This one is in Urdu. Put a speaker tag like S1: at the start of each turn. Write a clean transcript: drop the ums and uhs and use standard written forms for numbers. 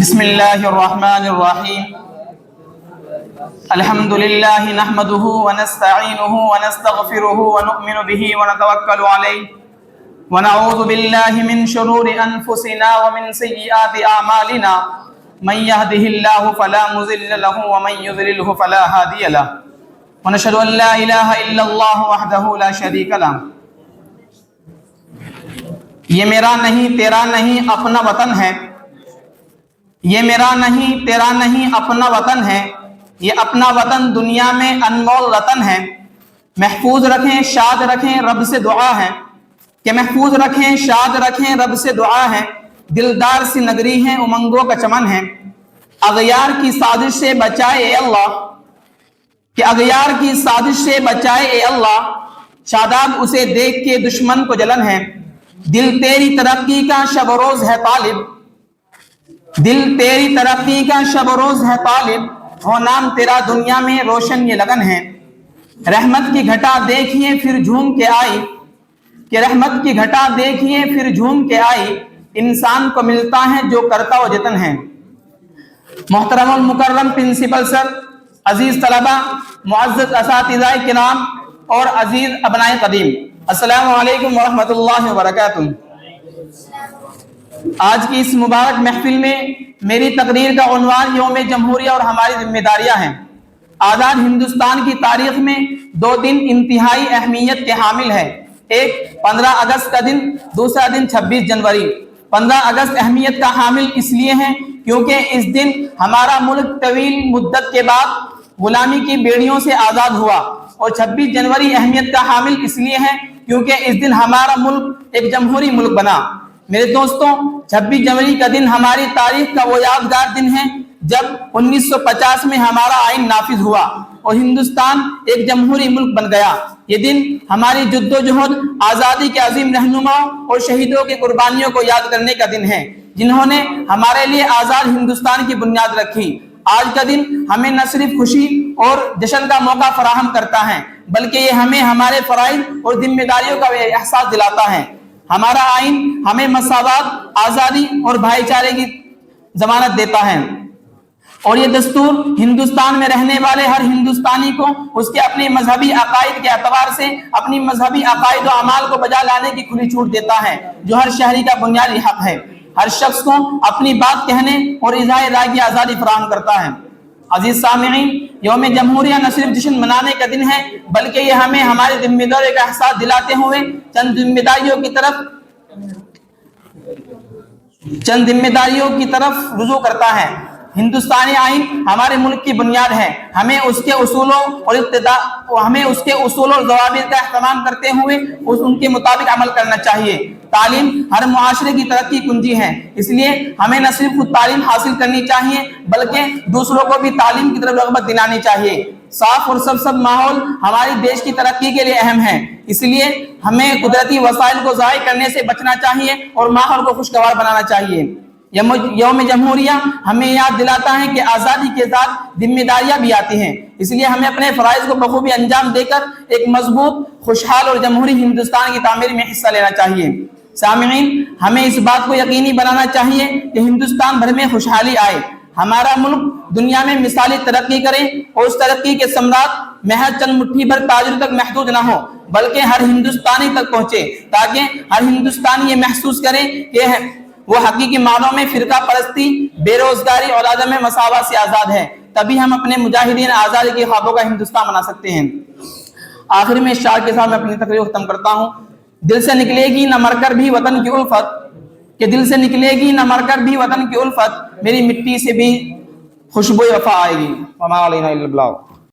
S1: بسم اللہ الرحمن الرحیم الحمد للہ نحمده ونستعینه ونستغفره ونؤمن به ونتوکل علیہ ونعوذ باللہ من شرور انفسنا ومن سیئات اعمالنا من يهده الله فلا مضل له ومن يضلل فلا هادی له ونشهد ان لا الہ الا اللہ وحدہ لا شریک له۔ یہ میرا نہیں تیرا نہیں اپنا وطن ہے، یہ میرا نہیں تیرا نہیں اپنا وطن ہے، یہ اپنا وطن دنیا میں انمول رتن ہے۔ محفوظ رکھیں شاد رکھیں رب سے دعا ہے کہ محفوظ رکھیں شاد رکھیں رب سے دعا ہے۔ دلدار سی نگری ہے امنگوں کا چمن ہے، اغیار کی سازش سے بچائے اے اللہ، کہ اغیار کی سازش سے بچائے اے اللہ، شاداب اسے دیکھ کے دشمن کو جلن ہے۔ دل تیری ترقی کا شب و روز ہے طالب، دل تیری ترقی کا شب و روز ہے طالب، ہو نام تیرا دنیا میں روشن یہ لگن ہے۔ رحمت کی گھٹا دیکھیے پھر جھوم کے آئی، کہ رحمت کی گھٹا دیکھیے پھر جھوم کے آئی، انسان کو ملتا ہے جو کرتا و جتن ہے۔ محترم المکرم پرنسپل سر، عزیز طلبہ، معزز اساتذہ کرام اور عزیز ابنائے قدیم، السلام علیکم ورحمۃ اللہ وبرکاتہ۔ آج کی اس مبارک محفل میں میری تقریر کا عنوان یوم جمہوریہ اور ہماری ذمہ داریاں ہیں۔ آزاد ہندوستان کی تاریخ میں دو دن انتہائی اہمیت کے حامل ہیں، ایک 15 اگست کا دن، دوسرا دن 26 جنوری۔ 15 اگست اہمیت کا حامل اس لیے ہے کیونکہ اس دن ہمارا ملک طویل مدت کے بعد غلامی کی بیڑیوں سے آزاد ہوا، اور 26 جنوری اہمیت کا حامل اس لیے ہے کیونکہ اس دن ہمارا ملک ایک جمہوری ملک بنا۔ میرے دوستوں، 26 جنوری کا دن ہماری تاریخ کا وہ یادگار دن ہے جب 1950 میں ہمارا آئین نافذ ہوا اور ہندوستان ایک جمہوری ملک بن گیا۔ یہ دن ہماری جدوجہد آزادی کے عظیم رہنماؤں اور شہیدوں کی قربانیوں کو یاد کرنے کا دن ہے، جنہوں نے ہمارے لیے آزاد ہندوستان کی بنیاد رکھی۔ آج کا دن ہمیں نہ صرف خوشی اور جشن کا موقع فراہم کرتا ہے، بلکہ یہ ہمیں ہمارے فرائض اور ذمہ داریوں کا احساس دلاتا ہے۔ ہمارا آئین ہمیں مساوات، آزادی اور بھائی چارے کی ضمانت دیتا ہے، اور یہ دستور ہندوستان میں رہنے والے ہر ہندوستانی کو اس کے اپنے مذہبی عقائد کے اعتبار سے اپنی مذہبی عقائد و اعمال کو بجا لانے کی کھلی چھوٹ دیتا ہے، جو ہر شہری کا بنیادی حق ہے۔ ہر شخص کو اپنی بات کہنے اور اظہار رائے کی آزادی فراہم کرتا ہے۔ عزیز سامعین، یوم جمہوریہ نہ صرف جشن منانے کا دن ہے، بلکہ یہ ہمیں ہماری ذمہ داری کا احساس دلاتے ہوئے چند ذمہ داریوں کی طرف رجوع کرتا ہے۔ ہندوستانی آئین ہمارے ملک کی بنیاد ہے، ہمیں اس کے اصولوں اور ضوابط کا احترام کرتے ہوئے ان کے مطابق عمل کرنا چاہیے۔ تعلیم ہر معاشرے کی ترقی کنجی ہے، اس لیے ہمیں نہ صرف خود تعلیم حاصل کرنی چاہیے بلکہ دوسروں کو بھی تعلیم کی طرف رغبت دلانے چاہیے۔ صاف اور سرسبز ماحول ہماری دیش کی ترقی کے لیے اہم ہے، اس لیے ہمیں قدرتی وسائل کو ضائع کرنے سے بچنا چاہیے اور ماحول کو خوشگوار بنانا چاہیے۔ یوم جمہوریہ ہمیں یاد دلاتا ہے کہ آزادی کے ساتھ ذمہ داریاں بھی آتی ہیں، اس لیے ہمیں اپنے فرائض کو بخوبی انجام دے کر ایک مضبوط، خوشحال اور جمہوری ہندوستان کی تعمیر میں حصہ لینا چاہیے۔ سامعین، ہمیں اس بات کو یقینی بنانا چاہیے کہ ہندوستان بھر میں خوشحالی آئے، ہمارا ملک دنیا میں مثالی ترقی کرے، اور اس ترقی کے ثمرات محض چند مٹھی بھر تاجروں تک محدود نہ ہو بلکہ ہر ہندوستانی تک پہنچے، تاکہ ہر ہندوستانی یہ محسوس کرے کہ وہ حقیقی معنوں میں فرقہ پرستی، بے روزگاری اور عدم مساوات سے آزاد ہے۔ تبھی ہم اپنے مجاہدین آزادی کے خوابوں کا ہندوستان بنا سکتے ہیں۔ آخر میں اس شعر کے ساتھ میں اپنی تقریر ختم کرتا ہوں۔ دل سے نکلے گی نہ مر کر بھی وطن کی الفت، کہ دل سے نکلے گی نہ مر کر بھی وطن کی الفت، میری مٹی سے بھی خوشبو وفا آئے گی۔ وما علینا الا البلاغ۔